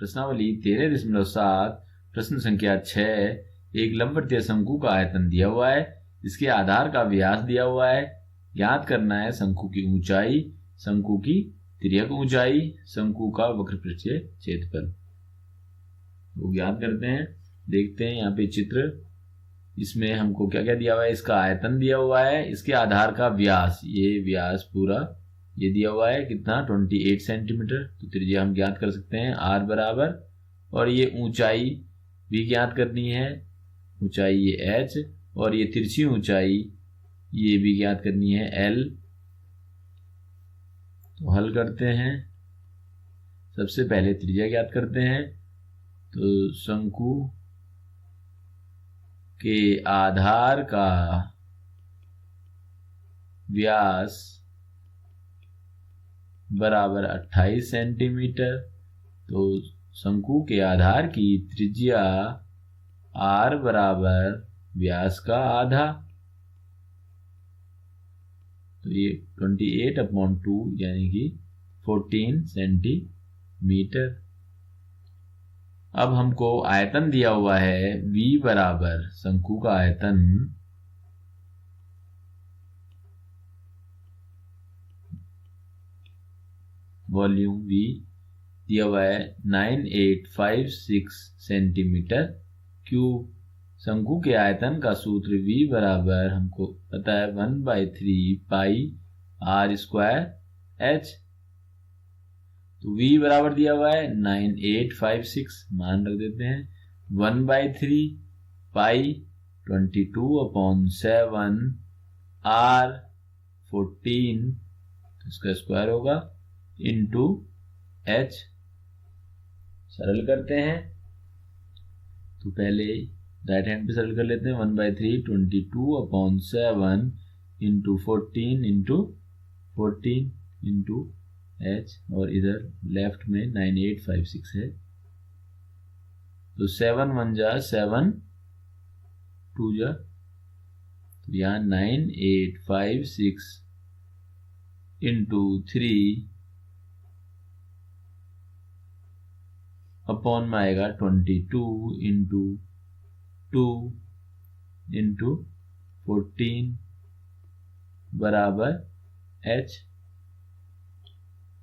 प्रश्नावली 13.7 प्रश्न संख्या 6 एक लंबवृत्तीय शंकु का आयतन दिया हुआ है, इसके आधार का व्यास दिया हुआ है, ज्ञात करना है शंकु की ऊंचाई, शंकु की तिर्यक ऊंचाई, शंकु का वक्रपृष्ठीय क्षेत्रफल। तो ज्ञात करते हैं। देखते हैं यहाँ पे चित्र, इसमें हमको क्या क्या दिया हुआ है। इसका आयतन दिया हुआ है, इसके आधार का व्यास, ये व्यास पूरा ये दिया हुआ है कितना 28 सेंटीमीटर। तो त्रिज्या हम ज्ञात कर सकते हैं r बराबर, और ये ऊंचाई भी ज्ञात करनी है, ऊंचाई ये h, और ये तिरछी ऊंचाई ये भी ज्ञात करनी है l। तो हल करते हैं। सबसे पहले त्रिज्या ज्ञात करते हैं। तो शंकु के आधार का व्यास बराबर 28 सेंटीमीटर। तो शंकु के आधार की त्रिज्या r बराबर व्यास का आधा, तो ये 28/2 यानी कि 14 सेंटीमीटर। अब हमको आयतन दिया हुआ है v बराबर, शंकु का आयतन वॉल्यूम v दिया हुआ है 9856 सेंटीमीटर क्यूब। शंकु के आयतन का सूत्र v बराबर हमको पता है 1/3 पाई r स्क्वायर h। तो v बराबर दिया हुआ है 9856, मान रख देते हैं 1/3 पाई 22/7 r 14, तो इसका स्क्वायर होगा इंटू h। सरल करते हैं। तो पहले राइट हैंड पे सरल कर लेते हैं। 1/3 22/7 इंटू 14 इंटू h, और इधर लेफ्ट में 9856 है। तो 7 1 जा 7 2 जा, तो यहाँ 9856 इंटू 3 अपॉन में आएगा 22 इंटू 2 इंटू 14 बराबर h।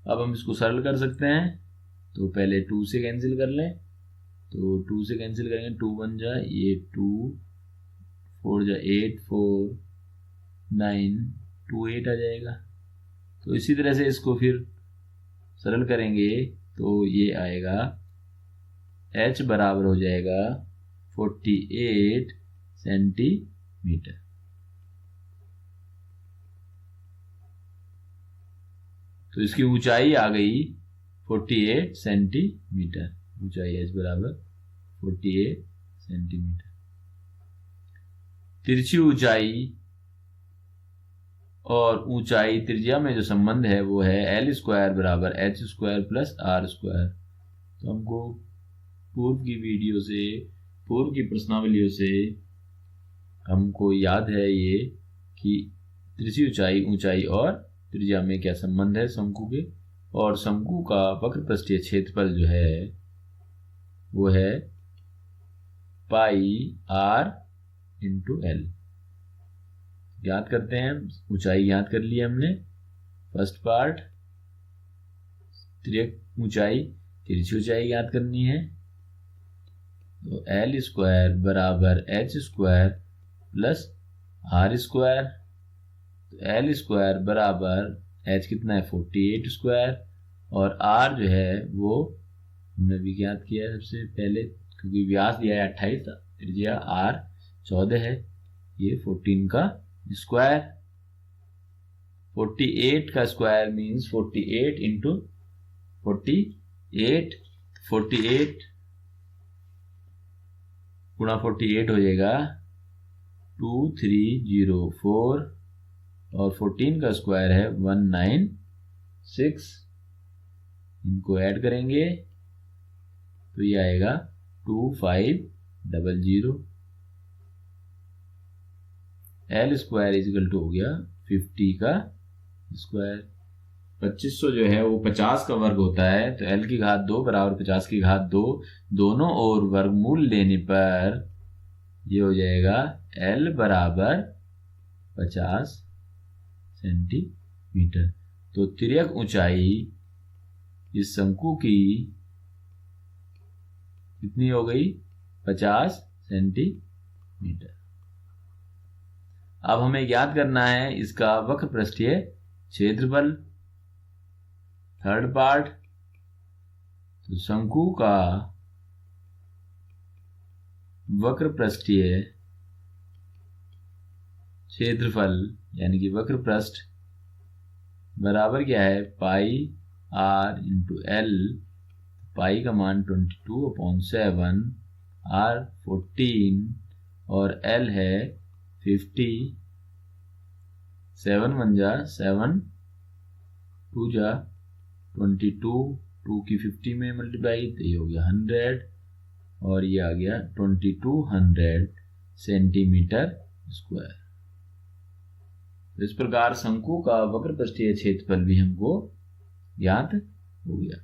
अब हम इसको सरल कर सकते हैं। तो पहले 2 से कैंसिल कर लें। तो 2 से कैंसिल करेंगे, 2 1 जा ये 2, 4 जा 8, 4 9, 2 8 आ जाएगा। तो इसी तरह से इसको फिर सरल करेंगे तो ये आएगा h बराबर हो जाएगा 48 सेंटीमीटर। तो इसकी ऊंचाई आ गई 48 सेंटीमीटर। ऊंचाई h बराबर 48 सेंटीमीटर। तिरछी ऊंचाई और ऊंचाई त्रिज्या में जो संबंध है वो है l स्क्वायर बराबर h square plus r square. तो हमको पूर्व की वीडियो से, पूर्व की प्रश्नावलियों से हमको याद है ये कि तिरछी ऊंचाई और त्रिज्या में क्या संबंध है शंकु के, और शंकु का वक्रपृष्ठीय क्षेत्रफल जो है वो है पाई r इंटू एल। ज्ञात करते हैं। ऊंचाई ज्ञात कर ली हमने, फर्स्ट पार्ट। तिर्यक ऊंचाई, तिरछी ऊंचाई ज्ञात करनी है। तो एल स्क्वायर बराबर H square plus R square. तो एल स्क्वायर बराबर एच कितना है 48 स्क्वायर, और आर जो है वो हमने भी ज्ञात किया है सबसे पहले, क्योंकि व्यास दिया है 28, त्रिज्या आर 14 है, ये 14 का स्क्वायर। 48 का स्क्वायर मीन्स 48 इंटू 48, 48 गुणा 48 हो जाएगा 2304, और 14 का स्क्वायर है 196। इनको ऐड करेंगे तो ये आएगा 2500। एल स्क्वायर इजिकल टू हो गया 50 का स्क्वायर। 2500 जो है वो 50 का वर्ग होता है, तो l की घात 2 बराबर 50 की घात 2, दोनों ओर वर्गमूल लेने पर ये हो जाएगा l बराबर 50 सेंटीमीटर। तो तिर्यक ऊंचाई इस शंकु की कितनी हो गई? 50 सेंटीमीटर। अब हमें ज्ञात करना है इसका वक्र पृष्ठीय क्षेत्रफल। थर्ड पार्ट, तो शंकु का वक्र पृष्ठीय क्षेत्रफल यानी कि वक्र पृष्ठ बराबर क्या है? पाई आर इंटू एल। पाई का मान 22/7, आर 14 और एल है 50। 7 1 जा 7, 2 जा 22, 2 की 50 में मल्टीप्लाई, तो ये हो गया 100 और ये आ गया 2200 सेंटीमीटर स्क्वायर। इस प्रकार शंकु का वक्र पृष्ठीय क्षेत्रफल भी हमको ज्ञात हो गया।